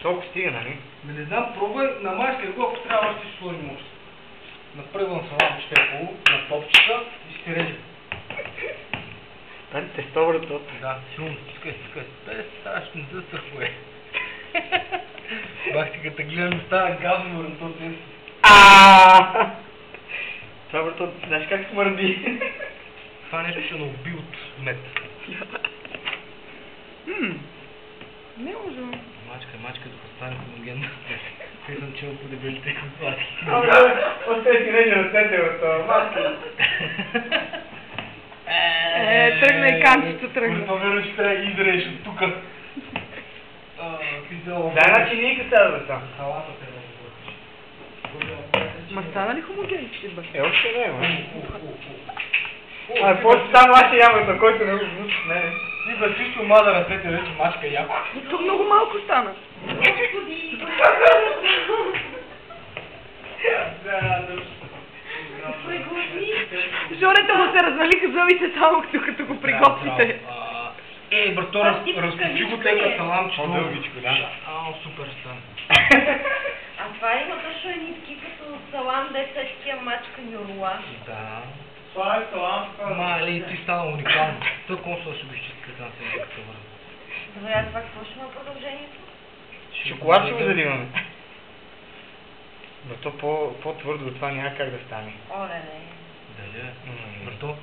Толкова стига, нали? Не знам, пробвай на майска ръка, ако трябва още ще сложим още. Направим салам, ще е полу, на топчета и ще режем. Али те сто върто. Да, силно, стискай. Бе, сега ще не се страхуе. Бах ти като гледам, става газно върто днес. Това върто, знаеш как смърди? Това нещо ще науби от мед. Не можем. Мачка, докато стане хомоген. Те съм чел по дебелите и консуати. Още си реже ръцете върто, мачка. Тръгна и канчето тръгна. Върто верно, че трябва да изреш от тука. Дай на чиника сега върто. Салата те да въртиш. Ма стана ли хомоген, че бъде? Още не, ма. После само аз ще ям, който не го внуч. Не. Ти да чисто мада ръцете вече мачка яко. Тук много малко стана. Жорето му се развалиха зъбите само като го приготвите. Ей, брато, разпочи го тека саламчето. По-дългичко, да. Супер стан. А това има точно едни като салам, дето е тия мачка нюрла. Да. Това е салам. Али, ти стана уникално. Той консул ще го изчиска на себе като върна. Добре, а това какво ще има продължението? Шоколад ще го заливаме. Брато, по-твърдо от това няма как да стане. Оле, не. Дали? Брато,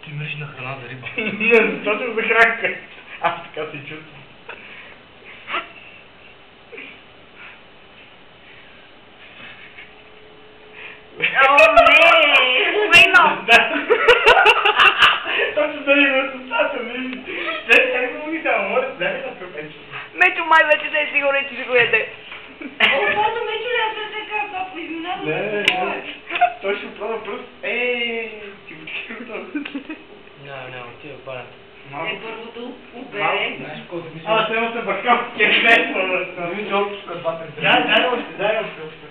ти мриш на храна за риба. Не, точно за хранка. Аз така се чувствам. О, не! Уейно! Точно да има с устата, виж. Те как го ми само, може да не да пропенчу. Мечо май вече не е сигурен, че ще го яде. О, просто ме чуля да се казва, по изненада Не, да се той ще пробва просто. Ти го чуя готов. Не, отива барата. Е, първото убере. Знаеш колко си мисля? Аз трябва да се бъркам в кефе, това. Дай още, Дай още.